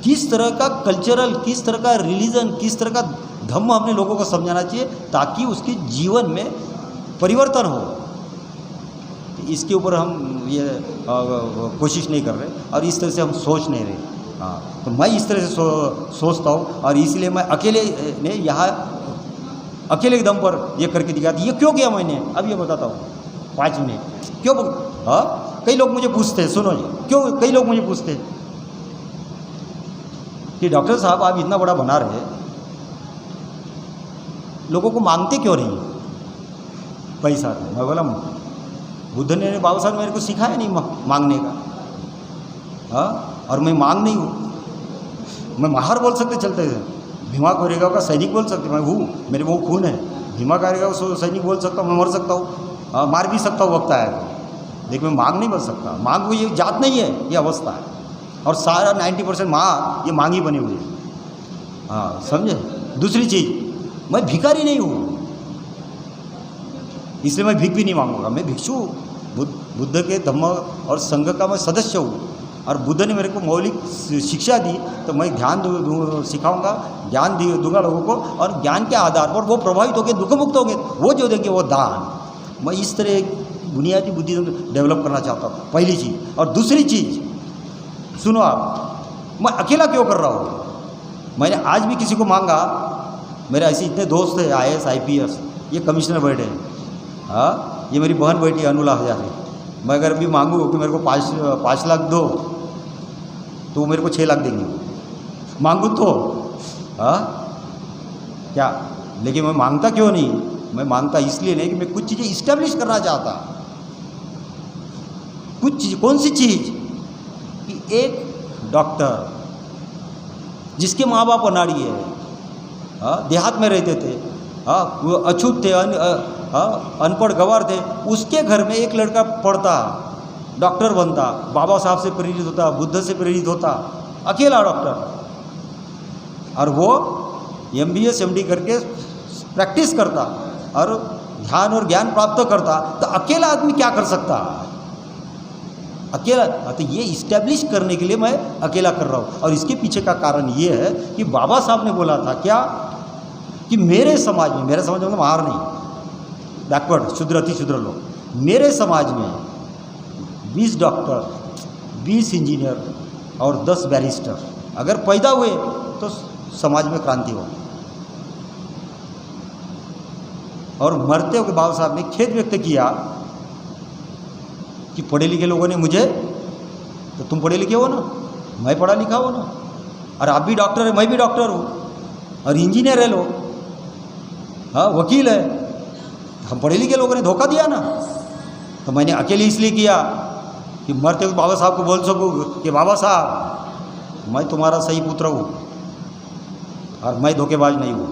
किस तरह का कल्चरल, किस तरह का रिलीजन, किस तरह का धर्म हमने लोगों को समझाना चाहिए ताकि उसके जीवन में परिवर्तन हो। इसके ऊपर हम ये कोशिश नहीं कर रहे और इस तरह से हम सोच नहीं रहे। हाँ, तो मैं इस तरह से सोचता हूँ और इसलिए मैं अकेले ने यहाँ अकेले के दम पर ये करके दिखा दी। ये क्यों किया मैंने, अब ये बताता हूँ 5 मिनट क्यों। हाँ, कई लोग मुझे पूछते हैं, सुनो जी, क्यों कई लोग मुझे पूछते हैं कि डॉक्टर साहब आप इतना बड़ा बना रहे, लोगों को मांगते क्यों नहीं पैसा। मैं बोला बुद्ध ने, बाबा साहब मेरे को सिखाया नहीं मांगने का। हाँ, और मैं मांग नहीं हूँ। मैं माहर बोल सकते चलते थे, भीमा कोरेगांव का सैनिक बोल सकते, मैं हूँ, मेरे वो खून है। भीमा कोरेगांव का सैनिक बोल सकता हूँ, मैं मर सकता हूँ, मार भी सकता हूँ वक्त आएगा, लेकिन मैं मांग नहीं बोल सकता। मांग वो ये जात नहीं है, ये अवस्था है। और सारा 90% माँ ये मांगी बनी हुई है। हाँ, समझे। दूसरी चीज़, मैं भिखारी नहीं हूँ, इसलिए मैं भीख भी नहीं मांगूंगा। मैं भिक्षु हूँ, बुद्ध के धम्म और संघ का मैं सदस्य हूँ। और बुद्ध ने मेरे को मौलिक शिक्षा दी तो मैं ध्यान सिखाऊंगा, ज्ञान दूंगा लोगों को, और ज्ञान के आधार पर वो प्रभावित होंगे, दुख मुक्त होंगे, वो जो देंगे वो दान। मैं इस तरह एक बुनियादी बुद्धि डेवलप करना चाहता हूँ, पहली चीज़। और दूसरी चीज़ सुनो आप, मैं अकेला क्यों कर रहा हूँ। मैंने आज भी किसी को मांगा, मेरे ऐसे इतने दोस्त हैं, IAS IPS, ये कमिश्नर बैठे हैं, हाँ, ये मेरी बहन बैठी अनुला हजारे। मैं अगर भी मांगूँ कि मेरे को 5 लाख दो तो वो मेरे को 6 लाख देंगे, मांगू तो, हाँ क्या। लेकिन मैं मांगता क्यों नहीं, मैं मांगता इसलिए नहीं कि मैं कुछ चीज़ें इस्टेब्लिश करना चाहता। कुछ चीज़, कौन सी चीज़, कि एक डॉक्टर जिसके माँ बाप अनाड़ी है, हाँ, देहात में रहते थे, हाँ, वो अछूत थे, अनपढ़ गंवार थे, उसके घर में एक लड़का पढ़ता, डॉक्टर बनता, बाबा साहब से प्रेरित होता, बुद्ध से प्रेरित होता, अकेला डॉक्टर। और वो MBA MD करके प्रैक्टिस करता और ध्यान और ज्ञान प्राप्त करता। तो अकेला आदमी क्या कर सकता, अकेला। तो ये इस्टेब्लिश करने के लिए मैं अकेला कर रहा हूँ। और इसके पीछे का कारण ये है कि बाबा साहब ने बोला था क्या, कि मेरे समाज में मतलब बाहर नहीं, बैकवर्ड, शुद्र अति शुद्र लोग, मेरे समाज में 20 डॉक्टर, 20 इंजीनियर और 10 बैरिस्टर अगर पैदा हुए तो समाज में क्रांति होगी। और मरते हुए बाबा साहब ने खेद व्यक्त किया कि पढ़े लिखे लोगों ने मुझे, तो तुम पढ़े लिखे हो ना, मैं पढ़ा लिखा हो ना, और आप भी डॉक्टर है, मैं भी डॉक्टर हूँ, और इंजीनियर है लोग, हाँ वकील है, हम पढ़े लिखे लोगों ने धोखा दिया ना। तो मैंने अकेले इसलिए किया कि मरते हुए बाबा साहब को बोल सकूँ कि बाबा साहब मैं तुम्हारा सही पुत्र हूँ और मैं धोखेबाज नहीं हूँ।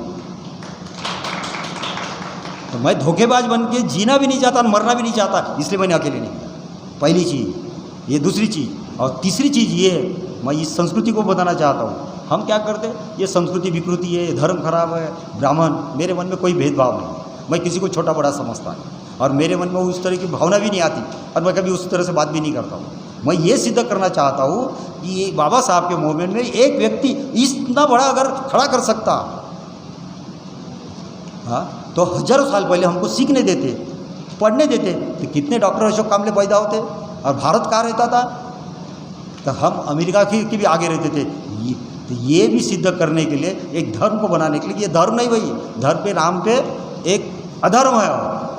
तो मैं धोखेबाज बन के जीना भी नहीं चाहता और मरना भी नहीं चाहता, इसलिए मैंने अकेले नहीं किया। पहली चीज़ ये, दूसरी चीज़, और तीसरी चीज़ ये, मैं इस संस्कृति को बताना चाहता हूँ। हम क्या करते हैं, ये संस्कृति विकृति है, धर्म खराब है, ब्राह्मण, मेरे मन में कोई भेदभाव नहीं, मैं किसी को छोटा बड़ा समझता नहीं, और मेरे मन में उस तरह की भावना भी नहीं आती, और मैं कभी उस तरह से बात भी नहीं करता हूँ। मैं ये सिद्ध करना चाहता हूँ कि ये बाबा साहब के मूवमेंट में एक व्यक्ति इतना बड़ा अगर खड़ा कर सकता, हाँ, तो हजारों साल पहले हमको सीखने देते, पढ़ने देते, तो कितने डॉक्टर अशोक कामले पैदा होते और भारत कहाँ रहता था, तो हम अमेरिका की भी आगे रहते थे। तो ये भी सिद्ध करने के लिए, एक धर्म को बनाने के लिए, ये धर्म नहीं भाई, धर्म के नाम पे एक अधर्म है,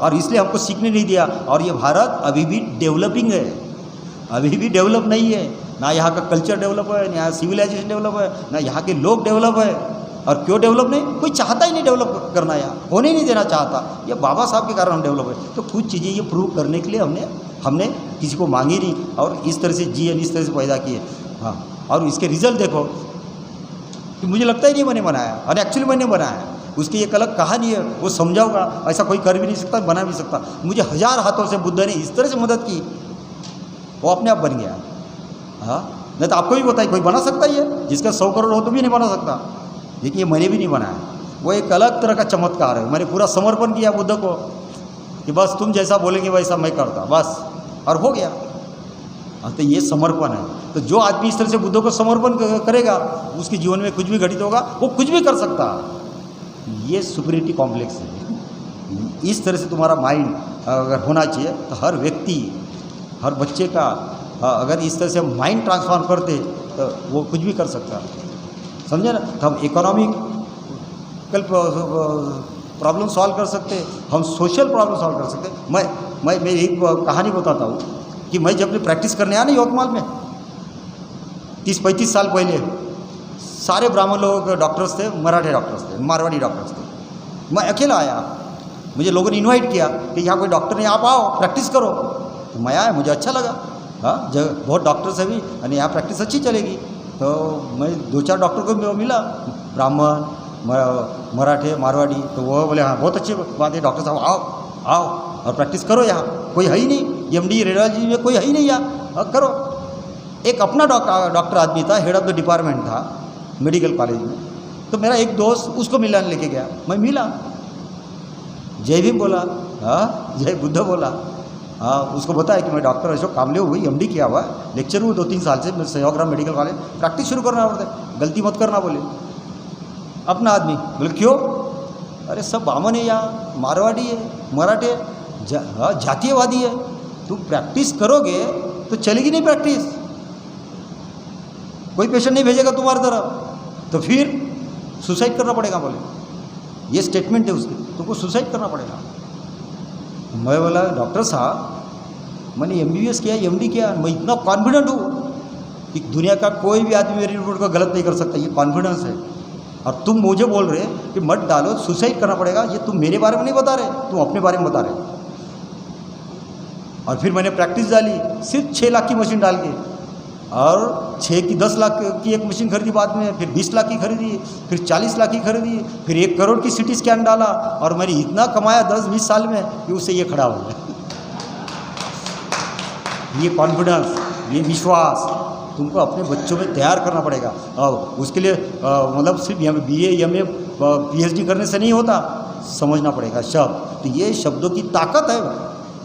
और इसलिए हमको सीखने नहीं दिया। और ये भारत अभी भी डेवलपिंग है, अभी भी डेवलप नहीं है, ना यहाँ का कल्चर डेवलप है, ना यहाँ सिविलाइजेशन डेवलप है, ना यहाँ के लोग डेवलप है। और क्यों डेवलप नहीं, कोई चाहता ही नहीं डेवलप करना, यहाँ होने ही नहीं देना चाहता। ये बाबा साहब के कारण हम डेवलप है। तो कुछ चीज़ें ये प्रूव करने के लिए हमने किसी को मांगी नहीं, और इस तरह से जिए, इस तरह से पैदा किए। हाँ, और इसके रिजल्ट देखो कि मुझे लगता ही नहीं मैंने बनाया, और एक्चुअली मैंने बनाया। उसकी एक अलग कहानी है, वो समझाऊंगा, ऐसा कोई कर भी नहीं सकता, बना भी सकता। मुझे 1000 हाथों से बुद्ध ने इस तरह से मदद की, वो अपने आप बन गया। हाँ, नहीं तो आपको भी बताइए, कोई बना सकता ही है, जिसका 100 करोड़ हो तो भी नहीं बना सकता। लेकिन ये मैंने भी नहीं बनाया, वो एक अलग तरह का चमत्कार है। मैंने पूरा समर्पण किया बुद्ध को कि बस तुम जैसा बोलेंगे वैसा मैं करता, बस, और हो गया। तो ये समर्पण है। तो जो आदमी इस तरह से बुद्ध को समर्पण करेगा, उसके जीवन में कुछ भी घटित होगा, वो कुछ भी कर सकता है। ये सुपीरियरिटी कॉम्प्लेक्स है। इस तरह से तुम्हारा माइंड अगर होना चाहिए, तो हर व्यक्ति, हर बच्चे का अगर इस तरह से माइंड ट्रांसफॉर्म करते, तो वो कुछ भी कर सकता है, समझे ना। तो हम इकोनॉमिकल प्रॉब्लम सॉल्व कर सकते, हम सोशल प्रॉब्लम सॉल्व कर सकते। मैं एक कहानी बताता हूँ कि मैं जब प्रैक्टिस करने आया ना यवतमाल में 30-35 साल पहले, सारे ब्राह्मण लोग डॉक्टर्स थे, मराठी डॉक्टर्स थे, मारवाड़ी डॉक्टर्स थे। मैं अकेला आया, मुझे लोगों ने इनवाइट किया कि यहाँ कोई डॉक्टर नहीं, आप आओ प्रैक्टिस करो। तो मैं आया, मुझे अच्छा लगा। हाँ, जब बहुत डॉक्टर्स है भी, और यहाँ प्रैक्टिस अच्छी चलेगी। तो मैं 2-4 डॉक्टर को मिला, ब्राह्मण, मराठी, मारवाड़ी। तो वो बोले हाँ बहुत अच्छी बात है, डॉक्टर साहब आओ आओ और प्रैक्टिस करो, यहाँ कोई है ही नहीं, एमडी रेडियोलॉजी में कोई है ही नहीं, यहाँ करो। एक अपना डॉक्टर आदमी था, हेड ऑफ द डिपार्टमेंट था मेडिकल कॉलेज में। तो मेरा एक दोस्त उसको मिलाने लेके गया, मैं मिला, जय भीम बोला, हाँ जय बुद्ध बोला। हाँ, उसको बताया कि मैं डॉक्टर अशोक कामले हुई, एमडी किया हुआ है, लेक्चर हुआ 2-3 साल से, मैं सेवाग्राम मेडिकल कॉलेज, प्रैक्टिस शुरू करना पड़ता है, गलती मत करना बोले। अपना आदमी बोले क्यों, अरे सब बामन है यहाँ, मारवाड़ी है, मराठी है, जातीयवादी है, तुम प्रैक्टिस करोगे तो चलेगी नहीं प्रैक्टिस, कोई पेशेंट नहीं भेजेगा तुम्हारी तरफ, तो फिर सुसाइड करना पड़ेगा बोले। ये स्टेटमेंट है उसकी, तुमको सुसाइड करना पड़ेगा। मैं बोला डॉक्टर साहब मैंने MBBS किया, MD किया, मैं इतना कॉन्फिडेंट हूँ कि दुनिया का कोई भी आदमी मेरी रिपोर्ट को गलत नहीं कर सकता, ये कॉन्फिडेंस है। और तुम मुझे बोल रहे कि मत डालो, सुसाइड करना पड़ेगा, ये तुम मेरे बारे में नहीं बता रहे, तुम अपने बारे में बता रहे। और फिर मैंने प्रैक्टिस डाली, सिर्फ 6 लाख की मशीन डाल के, और 6 की 10 लाख की एक मशीन खरीदी बाद में, फिर 20 लाख की खरीदी, फिर 40 लाख की खरीदी, फिर 1 करोड़ की CT स्कैन डाला, और मैंने इतना कमाया 10-20 साल में कि उससे ये खड़ा हो गया। ये कॉन्फिडेंस, ये विश्वास तुमको अपने बच्चों में तैयार करना पड़ेगा। और उसके लिए मतलब सिर्फ यहाँ BA MA PhD करने से नहीं होता, समझना पड़ेगा शब्द। तो ये शब्दों की ताकत है,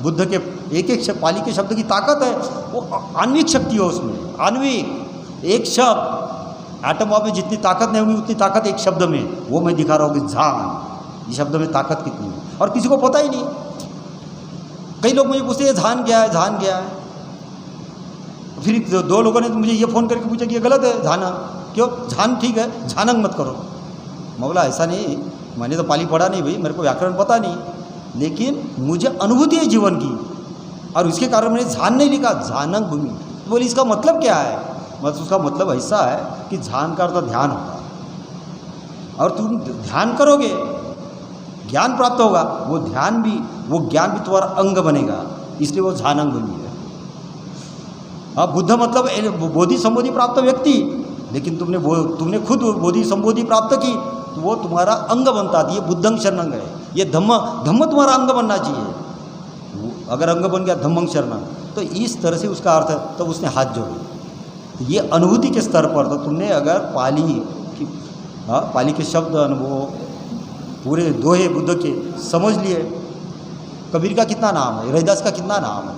बुद्ध के एक पाली के शब्द की ताकत है, वो आणविक शक्ति है उसमें, आणविक। एक शब्द, एटम बॉम्ब में जितनी ताकत नहीं होगी उतनी ताकत एक शब्द में, वो मैं दिखा रहा हूँ कि जान। ये शब्द में ताकत कितनी है, और किसी को पता ही नहीं। कई लोग मुझे पूछते हैं ध्यान क्या है, ध्यान क्या है। फिर दो लोगों ने मुझे ये फ़ोन करके पूछा कि ये गलत है ध्यान। क्यों? ध्यान ठीक है, ध्यानंग मत करो। मैं बोला ऐसा नहीं, मैंने तो पाली पढ़ा नहीं भाई, मेरे को व्याकरण पता नहीं, लेकिन मुझे अनुभूति है जीवन की, और उसके कारण मैंने ध्यान नहीं लिखा, ध्यानंग भूमि। तो बोली इसका मतलब क्या है? मतलब उसका मतलब ऐसा है कि ध्यान का अर्थ ध्यान होगा, और तुम ध्यान करोगे ज्ञान प्राप्त होगा, वो ध्यान भी, वो ज्ञान भी तुम्हारा अंग बनेगा, इसलिए वो ध्यानंग भूमि है। हाँ, बुद्ध मतलब बोधि संबोधि प्राप्त व्यक्ति, लेकिन तुमने खुद बोधि संबोधि प्राप्त की तो वो तुम्हारा अंग बनता है। ये बुद्धंग शरणंग है, ये धम्म तुम्हारा अंग बनना चाहिए। अगर अंग बन गया धम्मंग शरणंग, तो इस तरह से उसका अर्थ है। तो उसने हाथ जोड़े, तो ये अनुभूति के स्तर पर तो तुमने अगर पाली के शब्द अनुभव पूरे दोहे बुद्ध के समझ लिए। कबीर का कितना नाम है, रविदास का कितना नाम है,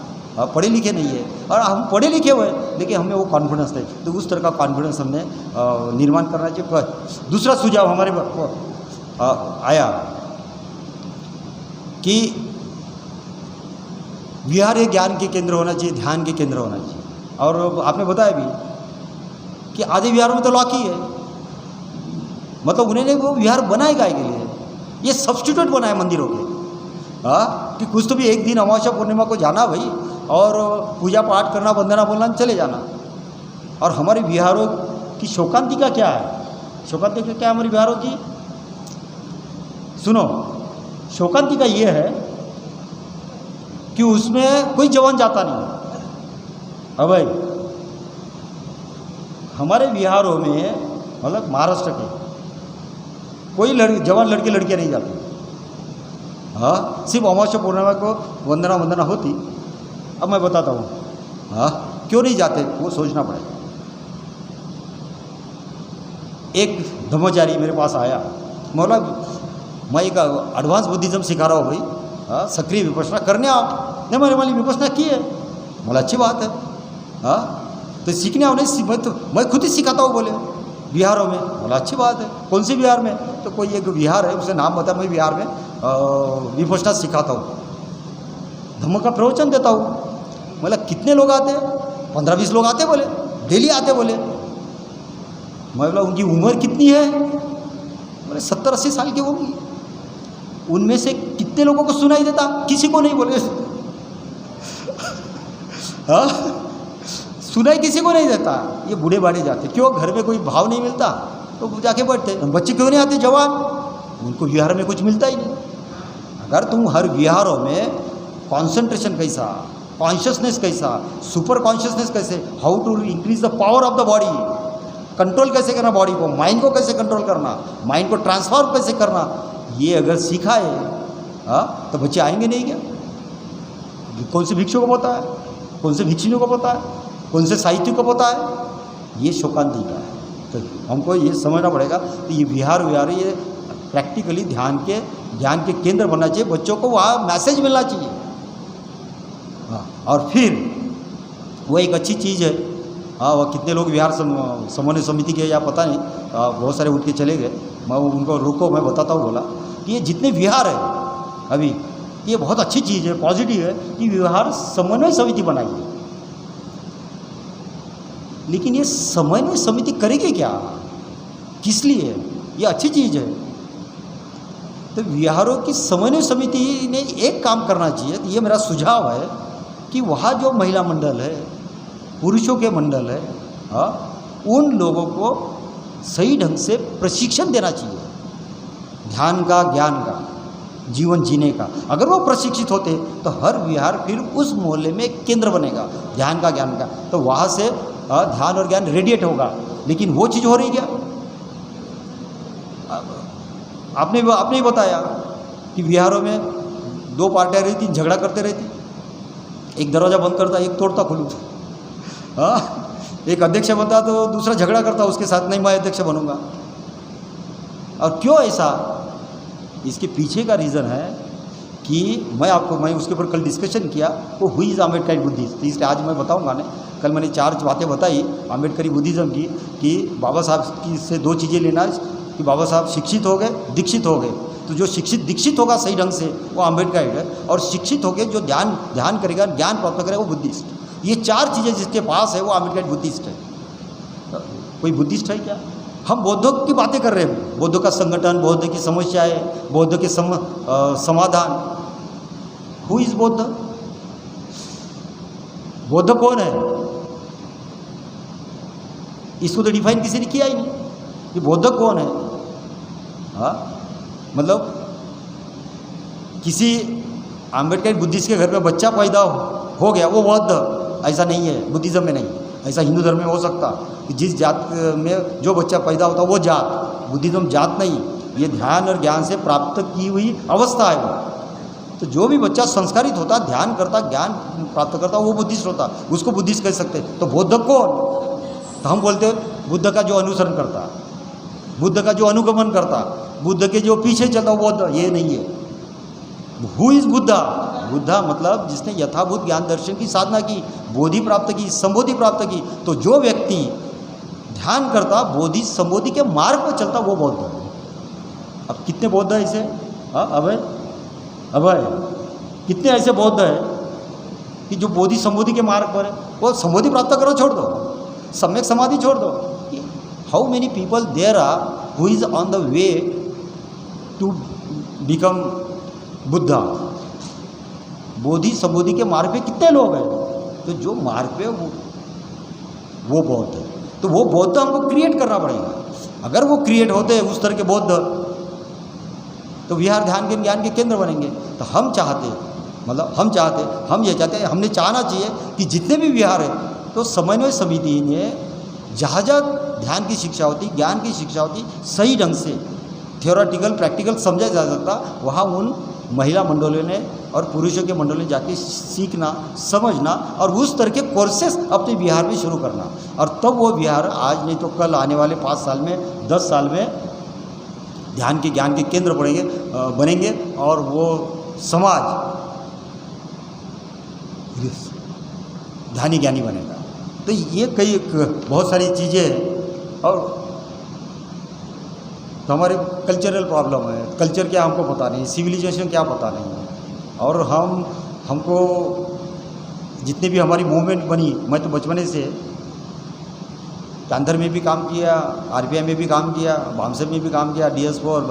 पढ़े लिखे नहीं है, और हम पढ़े लिखे हुए लेकिन हमें वो कॉन्फिडेंस है। तो उस तरह का कॉन्फिडेंस हमने निर्माण करना चाहिए। दूसरा सुझाव हमारे आया कि विहार ज्ञान के केंद्र होना चाहिए, ध्यान के केंद्र होना चाहिए। और आपने बताया भी कि आधे विहारों में तो लॉक ही है, मतलब उन्होंने वो विहार बनाए गाय के लिए, ये सब्स्टिट्यूट बनाए मंदिरों के। कि कुछ तो भी एक दिन अमावस्या पूर्णिमा को जाना भाई, और पूजा पाठ करना, वंदना बोलना, चले जाना। और हमारे विहारों की शोकांतिका क्या है? शोकांतिका क्या है हमारे विहारों की? सुनो, शोकांतिका ये है कि उसमें कोई जवान जाता नहीं। अब भाई हमारे विहारों में, मतलब महाराष्ट्र के, कोई जवान लड़के लड़कियां नहीं जाती। हाँ, सिर्फ अमावस्या पूर्णिमा को वंदना होती। अब मैं बताता हूँ हाँ क्यों नहीं जाते, वो सोचना पड़ेगा। एक धर्मचारी मेरे पास आया, बोला मैं एक एडवांस बुद्धिज्म सिखा रहा हूँ भाई, हाँ सक्रिय विपश्यना करने आओ। नहीं, मैंने वाली विपश्यना की है। बोला अच्छी बात है, हाँ तो सीखने आओ। नहीं, मैं खुद ही सिखाता हूँ बोले बिहारों में। बोला अच्छी बात है, कौन सी बिहार में? तो कोई एक बिहार है, उसे नाम बता, मैं बिहार में विपश्यना सिखाता हूँ, धम्म का प्रवचन देता हूँ। मतलब कितने लोग आते हैं? 15-20 लोग आते बोले, डेली आते बोले। मैं बोला उनकी उम्र कितनी है? बोले 70-80 साल की होगी। उनमें से कितने लोगों को सुनाई देता? किसी को नहीं बोले। हाँ, सुनाई किसी को नहीं देता। ये बूढ़े बाढ़े जाते, क्यों? घर में कोई भाव नहीं मिलता तो जाके बैठते। बच्चे क्यों नहीं आते? जवान, उनको विहार में कुछ मिलता ही नहीं। अगर तुम हर विहारों में कॉन्सेंट्रेशन कैसा, कॉन्शियसनेस कैसा, सुपर कॉन्शियसनेस कैसे, how to increase the power of the body, control कैसे करना बॉडी को, माइंड को कैसे कंट्रोल करना, माइंड को ट्रांसफॉर्म कैसे करना, ये अगर सीखा है हाँ तो बच्चे आएंगे नहीं क्या? कौन से भिक्षु को पता है, कौन से भिक्षुनियों को पता है, कौन से साहित्य को पता है? ये शोकांतिका है। तो हमको ये समझना पड़ेगा कि ये विहार ये प्रैक्टिकली ध्यान के ज्ञान के केंद्र बनना चाहिए। बच्चों को वहाँ मैसेज मिलना चाहिए। हाँ, और फिर वो एक अच्छी चीज़ है। हाँ, वह कितने लोग विहार समन्वय समिति के या पता नहीं, बहुत सारे उठ के चले गए। मैं उनको रुको, मैं बताता हूँ। बोला कि ये जितने विहार है अभी, ये बहुत अच्छी चीज़ है, पॉजिटिव है कि विहार समन्वय समिति बनाई। लेकिन ये समन्वय समिति करेगी क्या, किस लिए? ये अच्छी चीज़ है। तो विहारों की समन्वय समिति ने एक काम करना चाहिए। तो ये मेरा सुझाव है कि वहाँ जो महिला मंडल है, पुरुषों के मंडल है, हाँ उन लोगों को सही ढंग से प्रशिक्षण देना चाहिए, ध्यान का, ज्ञान का, जीवन जीने का। अगर वो प्रशिक्षित होते तो हर विहार फिर उस मोहल्ले में एक केंद्र बनेगा ध्यान का, ज्ञान का। तो वहाँ से ध्यान और ज्ञान रेडिएट होगा। लेकिन वो चीज़ हो रही क्या? आपने ही बताया कि विहारों में 2 पार्टियाँ रहती, झगड़ा करते रहती। एक दरवाज़ा बंद करता, एक तोड़ता खुलता। हाँ, एक अध्यक्ष बनता तो दूसरा झगड़ा करता उसके साथ, नहीं मैं अध्यक्ष बनूंगा। और क्यों ऐसा? इसके पीछे का रीज़न है कि मैं उसके ऊपर कल डिस्कशन किया, वो हुई इज़ अम्बेडकरी बुद्धिज़्म। तो इसलिए आज मैं बताऊंगा नहीं। कल मैंने 4 बातें बताई अम्बेडकरी बुद्धिज़्म की, कि बाबा साहब की से 2 चीज़ें लेना कि बाबा साहब शिक्षित हो गए, दीक्षित हो गए। तो जो शिक्षित दीक्षित होगा सही ढंग से वो अम्बेडकर है, और शिक्षित होकर जो ध्यान करेगा, ज्ञान प्राप्त करेगा वो बुद्धिस्ट। ये 4 चीज़ें जिसके पास है वो अम्बेडकर बुद्धिस्ट है। कोई बुद्धिस्ट है क्या? हम बौद्धों की बातें कर रहे हैं, बौद्धों का संगठन, बौद्ध की समस्याएं, बौद्ध के समाधान। हु इज बौद्ध? बौद्ध कौन है? इसको तो डिफाइन किसी ने किया ही नहीं कि बौद्ध कौन है। हाँ, मतलब किसी अम्बेडकर बुद्धिस्ट के घर पे बच्चा पैदा हो गया वो बौद्ध, ऐसा नहीं है। बुद्धिज्म में नहीं, ऐसा हिंदू धर्म में हो सकता कि जिस जात में जो बच्चा पैदा होता वो जात। बुद्धिज्म जात नहीं, ये ध्यान और ज्ञान से प्राप्त की हुई अवस्था है वो। तो जो भी बच्चा संस्कारित होता, ध्यान करता, ज्ञान प्राप्त करता, वो बुद्धिस्ट होता, उसको बुद्धिस्ट कह सकते। तो बौद्ध कौन? तो हम बोलते हैं बुद्ध का जो अनुसरण करता, बुद्ध का जो अनुगमन करता, बुद्ध के जो पीछे चलता वो बौद्ध। ये नहीं है। Who is Buddha? बुद्धा मतलब जिसने यथाभूत ज्ञान दर्शन की साधना की, बोधि प्राप्त की, संबोधि प्राप्त की। तो जो व्यक्ति ध्यान करता, बोधि संबोधि के मार्ग पर चलता, वो बौद्ध है। अब कितने बौद्ध है ऐसे? हाँ, अभय कितने ऐसे बौद्ध है कि जो बोधि संबोधि के मार्ग पर है? वो संबोधि प्राप्त करो छोड़ दो, सम्यक समाधि छोड़ दो। How many people there are who is on the way to become Buddha? बोधि संबोधि के मार्ग पे कितने लोग हैं? तो जो मार्ग पे वो बौद्ध है। तो वो बौद्ध हमको क्रिएट करना पड़ेगा। अगर वो क्रिएट होते हैं उस तरह के बौद्ध, तो विहार ध्यान के ज्ञान के केंद्र बनेंगे। तो हम चाहते, मतलब हम ये चाहते हैं, हमने चाहना चाहिए कि जितने भी विहार है तो समन्वय समिति ने जहाँ ध्यान की शिक्षा होती, ज्ञान की शिक्षा होती, सही ढंग से थियोरेटिकल प्रैक्टिकल समझा जा सकता, वहाँ उन महिला मंडलों ने और पुरुषों के मंडलों ने जाके सीखना, समझना और उस तरह के कोर्सेस अपने बिहार में शुरू करना। और तब वो बिहार आज नहीं तो कल आने वाले 5 साल में, 10 साल में ध्यान के ज्ञान के केंद्र बनेंगे और वो समाज ध्यानी ज्ञानी बनेगा। तो ये कई बहुत सारी चीज़ें हैं। और तो हमारे कल्चरल प्रॉब्लम है, कल्चर क्या हमको पता नहीं, सिविलाइजेशन क्या पता नहीं है। और हमको जितनी भी हमारी मूवमेंट बनी, मैं तो बचपने से कांधर में भी काम किया, आरपीआई में भी काम किया, भामसेब में भी काम किया, डीएसपी और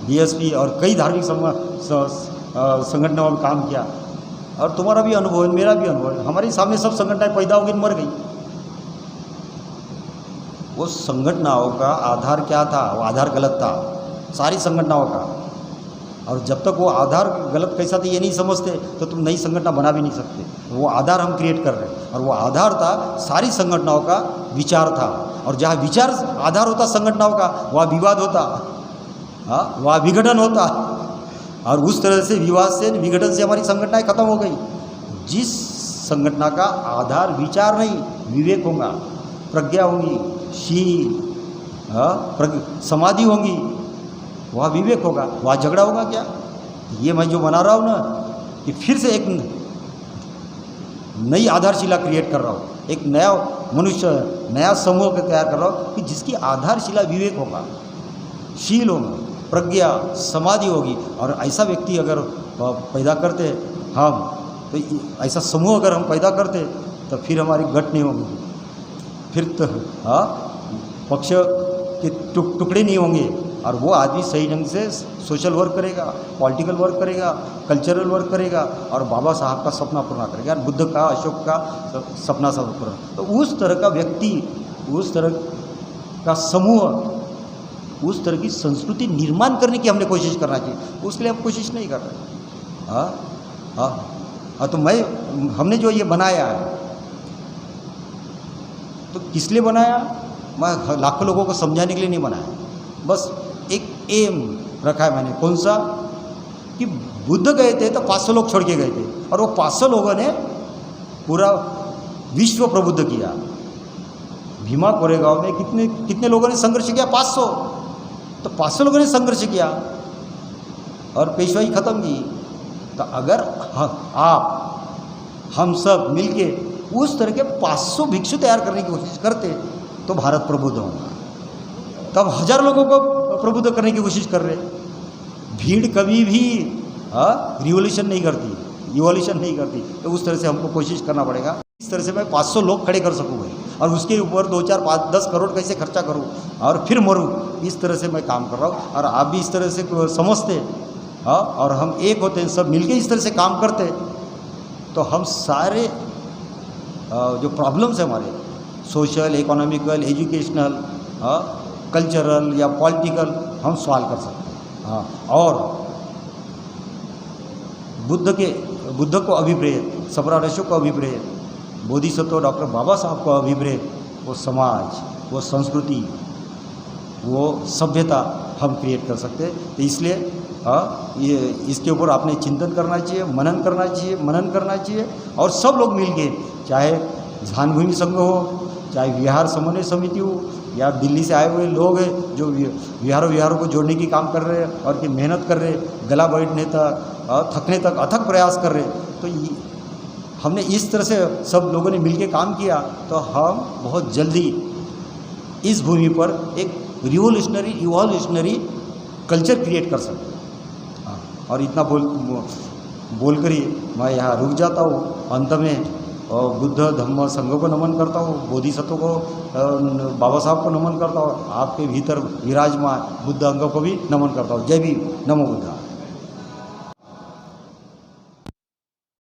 डीएसपी और कई धार्मिक संगठनों में काम किया। और तुम्हारा भी अनुभव है, मेरा भी अनुभव है। हमारे सामने सब संगठनाएं पैदा हो गई, मर गई। वो संगठनाओं का आधार क्या था? वो आधार गलत था सारी संगठनाओं का। और जब तक वो आधार गलत कैसा था ये नहीं समझते तो तुम नई संगठना बना भी नहीं सकते। वो आधार हम क्रिएट कर रहे हैं, और वो आधार था सारी संगठनाओं का विचार था। और जहाँ विचार आधार होता संगठनाओं का, वहाँ विवाद होता, हाँ, वहाँ विघटन होता। और उस तरह से विवाद से, विघटन से हमारी संगठनाएं खत्म हो गई। जिस संगठना का आधार विचार नहीं, विवेक होगा, प्रज्ञा होगी, शील, समाधि होगी, वहाँ विवेक होगा, वहाँ झगड़ा होगा क्या? ये मैं जो बना रहा हूँ ना, कि फिर से एक नई आधारशिला क्रिएट कर रहा हूँ, एक नया मनुष्य, नया समूह को तैयार कर रहा हूँ कि जिसकी आधारशिला विवेक होगा, शील होगा, प्रज्ञा, समाधि होगी। और ऐसा व्यक्ति अगर पैदा करते हम, तो ऐसा समूह अगर हम पैदा करते तो फिर हमारी गट नहीं होगी, फिर तो हाँ पक्ष के टुकड़े नहीं होंगे। और वो आदमी सही ढंग से सोशल वर्क करेगा, पॉलिटिकल वर्क करेगा, कल्चरल वर्क करेगा, और बाबा साहब का सपना पूरा करेगा, बुद्ध का, अशोक का सपना सब पूरा। तो उस तरह का व्यक्ति, उस तरह का समूह, उस तरह की संस्कृति निर्माण करने की हमने कोशिश करना चाहिए। उसके लिए हम कोशिश नहीं कर रहे। हाँ, तो हमने जो ये बनाया है, तो किस लिए बनाया? मैं लाखों लोगों को समझाने के लिए नहीं बनाया, बस एक एम रखा है मैंने। कौन सा? कि बुद्ध गए थे तो 500 लोग छोड़ के गए थे, और वो 500 लोगों ने पूरा विश्व प्रबुद्ध किया। भीमा कोरेगांव में कितने लोगों ने संघर्ष किया? 500। तो 500 लोगों ने संघर्ष किया और पेशवाई खत्म की। तो अगर हम सब मिलके उस तरह के 500 भिक्षु तैयार करने की कोशिश करते तो भारत प्रबुद्ध होगा। तब 1000 लोगों को प्रबुद्ध करने की कोशिश कर रहे। भीड़ कभी भी रिवोल्यूशन नहीं करती, इवोल्यूशन नहीं करती। तो उस तरह से हमको कोशिश करना पड़ेगा। इस तरह से मैं 500 लोग खड़े कर सकूँ भाई, और उसके ऊपर 2, 4, 5, 10 करोड़ कैसे खर्चा करूँ और फिर मरूँ, इस तरह से मैं काम कर रहा हूँ। और आप भी इस तरह से समझते, और हम एक होते हैं, सब मिलके इस तरह से काम करते, तो हम सारे जो प्रॉब्लम्स हैं हमारे सोशल, इकोनॉमिकल, एजुकेशनल, कल्चरल या पॉलिटिकल, हम सॉल्व कर सकते हैं। और बुद्ध को अभिप्रेत, सम्राट को अभिप्रेत, बोधिसत्व डॉक्टर बाबा साहब को अभिप्रेत वो समाज, वो संस्कृति, वो सभ्यता हम क्रिएट कर सकते हैं। तो इसलिए ये इसके ऊपर आपने चिंतन करना चाहिए, मनन करना चाहिए। और सब लोग मिलके, चाहे झानभूमि संघ हो, चाहे विहार समन्वय समिति हो, या दिल्ली से आए हुए लोग हैं जो विहारों को जोड़ने की काम कर रहे हैं और कि मेहनत कर रहे हैं, गला बैठने तक, थकने तक अथक प्रयास कर रहे हैं। तो हमने इस तरह से सब लोगों ने मिलके काम किया, तो हम बहुत जल्दी इस भूमि पर एक इवोल्यूशनरी कल्चर क्रिएट कर सकते हैं। और इतना बोल कर ही मैं यहाँ रुक जाता हूँ। अंत में बुद्ध धम्म संघ को नमन करता हूँ, बोधिसत्व को, बाबा साहब को नमन करता हूँ, आपके भीतर विराजमान बुद्ध अंग को भी नमन करता हूँ। जय भीम, नमो बुद्धा।